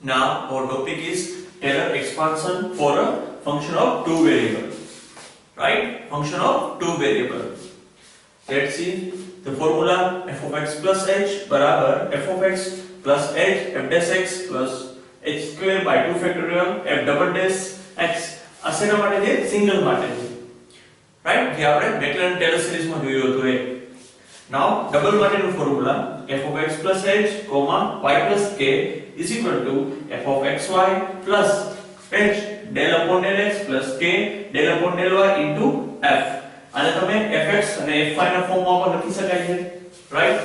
Now our topic is Taylor expansion for a function of two variable. Right? Function of two variable. Let's see the formula f of x plus h बराबर f of x plus h f dash x plus h square by 2 factorial f double dash x આ શેના માટે છે single માટે છે right જે આપણે મેકલેન Taylor series માં જોયું હતું એ નાઉ ડબલ માટેનું formula f of x plus h, y plus k is equal to f of xy plus h del upon del x plus k del upon del y into f. આને તમે fx અને fy ના ફોર્મમાં પણ લખી શકાય છે right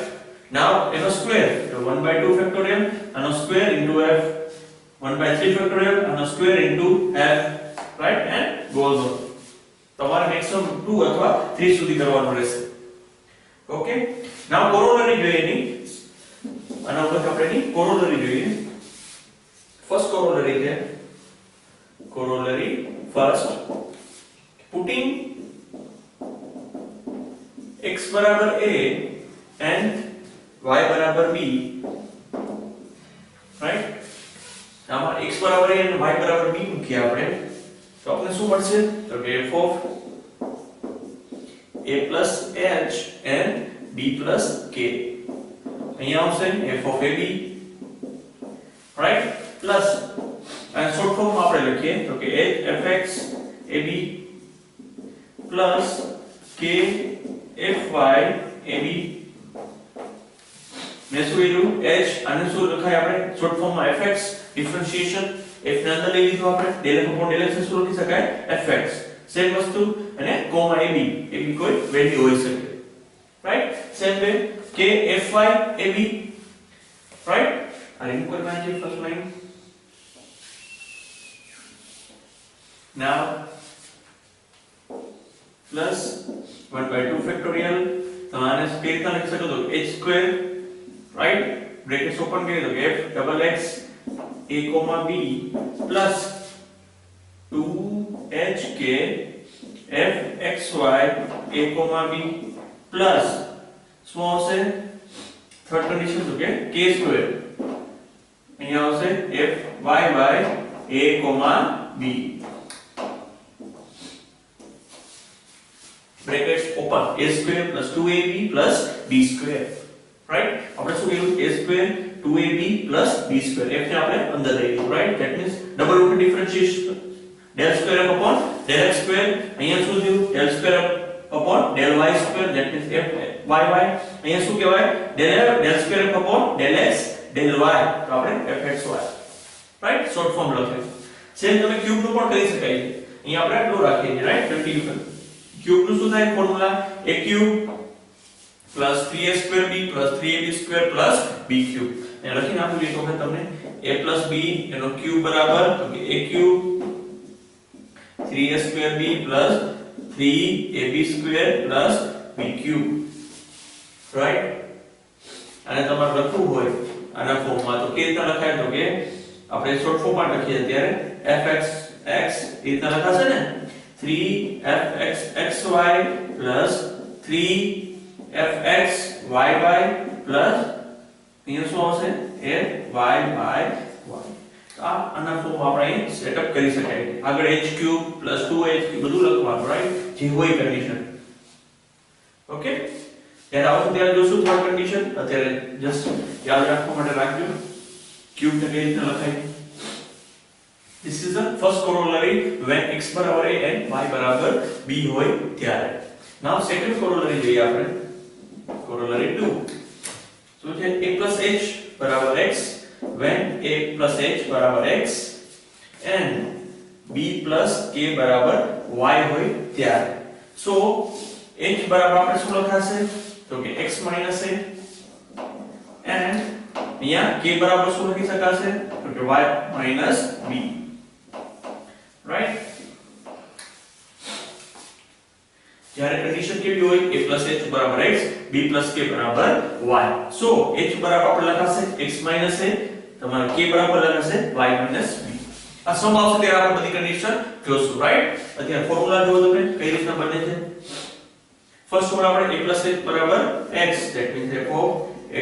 now એનો સ્ક્વેર તો 1/2 ફેક્ટોરિયલ આનો સ્ક્વેર into f 1/3 ફેક્ટોરિયલ આનો square into f right and goes on. તમારે મેક્સિમમ 2 અથવા 3 સુધી કરવાનું રહેશે ઓકે નાઉ કોરોલરી જોઈએ ની આના ઉપર આપણે ની કોરોલરી જોઈએ ફર્સ્ટ કોરોલરી છે કોરોલરી ફર્સ્ટ પુટિંગ x બરાબર a and y બરાબર b રાઈટ આમાં x બરાબર a અને y બરાબર b મૂકીએ આપણે તો આપણે શું મળશે તો કે f of a plus h and b plus k અહીંયા આવશે f of ab right plus અને શોર્ટ ફોર્મ માં આપણે લખીએ તો કે h fx ab plus k fy ab ને શું લીધું h અને શું લખાય આપણે શોર્ટ ફોર્મ માં fx ડિફરન્શિએશન f ને અંદર લઈ લીધું આપણે del f upon del x શું લખી શકાય fx સેમ વસ્તુ અને કોમા ab કોઈ વેલ્યુ હોઈ શકે right same way k fy ab right આ રિમૂવ કરવાની છે first line now plus 1/2 factorial તમારે સ્પેસ ના લખી શકો તો h square right brackets open કરી દો f double x a b plus 2hk fxy a b plus શું આવશે થર્ડ કન્ડિશન તો કે k સ્ક્વેર અહીંયા આવશે fyy a b brackets open a square plus 2ab plus b square right આપણે શું કીધું a square 2ab plus b square f ને આપણે અંદર લઈ લીધું right that means double root differentiation del square upon del x square અહીંયા શું થયું del square upon del y square that means f y અહીંયા શું કહેવાય del square upon del x del y તો આપણે fxy right short form લખીએ same તમે ક્યુબ નું પણ કરી શકાય છે અહીંયા આપણે આટલું રાખીએ છીએ right 20 क्यूब નું શું થાય formula a cube plus 3a square b plus 3ab square plus b cube એ લખી નાખું એક વખત તમને a plus b એનો ક્યુબ બરાબર તો કે a cube 3a square b plus 3ab square plus b cube right અને તમારે લખવું હોય આના ફોર્મમાં તો કે રીતે લખાય તો કે આપણે શોર્ટ ફોર્મમાં લખીએ ત્યારે fx x એ રીતે લખાશે ને 3fxxy plus 3fxyy plus અહીંયા શું આવશે fyy આ આના ફોર્મ આપણે સેટઅપ કરી શકાય આગળ h³ plus 2h બધું લખવાનું રાઈટ જે હોય કન્ડિશન ઓકે ત્યારે આવું ત્યારે જોશું થર્ડ કન્ડિશન અત્યારે જસ્ટ યાદ રાખવા માટે રાખજો ક્યુબ ને કઈ રીતે લખાય This is the first corollary when x बराबर a and y बराबर b होय ત્યારે. Now second corollary જોઈએ આપણે. Corollary 2. So છે a plus h બરાબર x when a plus h બરાબર x and b plus k બરાબર y હોય ત્યારે. So h બરાબર આપણે શું લખાશે? તો કે x minus a and અહીંયા k બરાબર શું લખી શકાશે? તો કે y minus b. Right જ્યારે કન્ડિશન કેવી હોય a plus h બરાબર x b plus k બરાબર y so h બરાબર આપણે લખાશે x minus a તમારે k બરાબર લખાશે y minus b આ સમ આવશે ત્યારે આપણે બધી કન્ડિશન જોશું રાઈટ અત્યારે ફોર્મ્યુલા જોવો તમે કઈ રીતના બને છે ફર્સ્ટ ફોર્મ્યુલા આપણે a plus h બરાબર x that means f of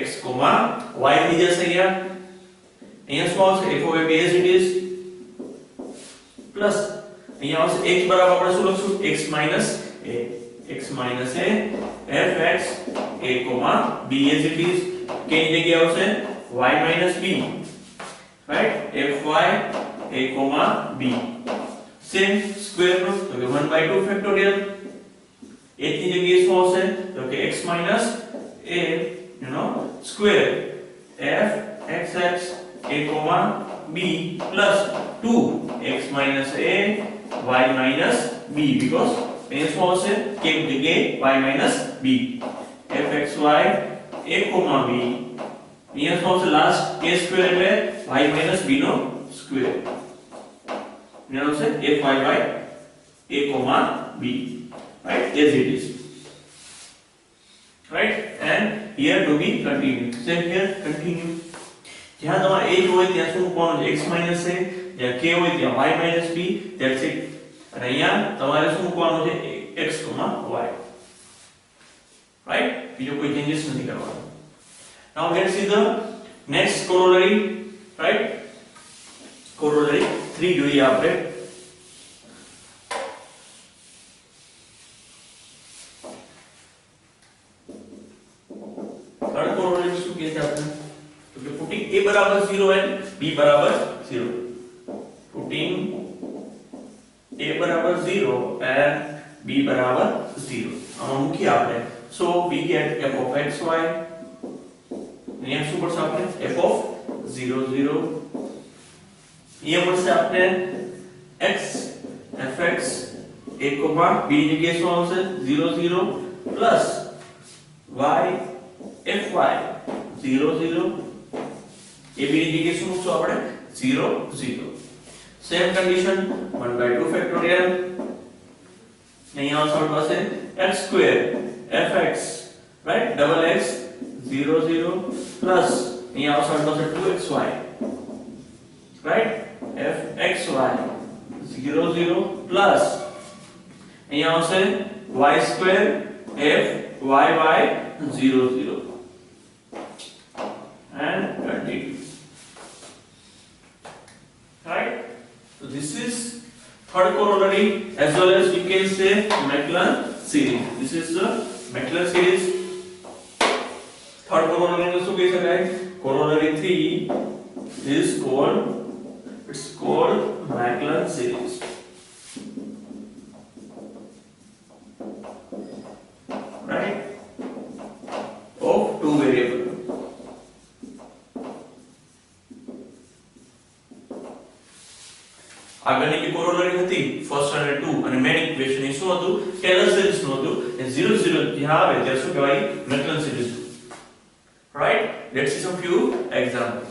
x y થઈ જશે અહીંયા અહીંયા શું આવશે f of a as it is plus અહીંયા આવશે x બરાબર આપણે શું લખશું x minus a fx a, b as it is k ની જગ્યાએ આવશે y minus b, right? fy a, b same square root તો કે 1/2 ફેક્ટોરિયલ h ની જગ્યાએ શું આવશે તો કે x minus a square f xx a, b plus 2x minus a y minus b because અહીંયા શું આવશે k ની જગ્યાએ y minus b fxy a, b અહીંયા શું આવશે લાસ્ટ k સ્ક્વેર એટલે y minus b નો સ્ક્વેર અહીંયા આવશે fy by a, b, right, as it is, right? And here to be continued, same here continue. જ્યાં તમારે a હોય ત્યાં શું મૂકવાનું છે x minus a, જ્યાં k હોય ત્યાં y minus b, that's it. અને અહીંયા તમારે શું મૂકવાનું છે x, y, right? બીજો કોઈ ચેન્જીસ નથી કરવાનો. Now let's see the next corollary, right? Corollary 3 જોઈએ આપણે. થર્ડ corollary શું કહે છે આપણે તો કે putting a બરાબર 0 and b બરાબર 0. Putting a બરાબર 0 and b બરાબર 0 આમાં મૂકી આપણે. So we get f of xy અહીંયા શું પડશે આપણે f of 0 0 અહીંયા પડશે આપણે x fx a, b ની જગ્યાએ શું આવશે 0 0 plus y fy 0 0 a, b ની જગ્યાએ શું મૂકશું આપણે 0 0 સેમ કન્ડિશન 1/2 ફેક્ટોરિયલ અહીંયા આવશે આપણી પાસે x square fx, right, double x 0 0 plus અહીંયા આવશે આપણી પાસે 2xy, right, fxy 0 0 plus અહીંયા આવશે y square fyy 0 0 and continue, right? So this is third corollary as well as we can say Maclaurin series. This is the Maclaurin series. Third corollary ને શું કહી શકાય corollary 3 is called Maclaurin series, right, of two variable. આગળની જે corollary હતી first અને 2 અને main equation એ શું હતું ટેલર સિરીઝ નું હતું એ 0 0 જ્યાં આવે ત્યારે શું કહેવાય Maclaurin series, right? Let's see some few examples.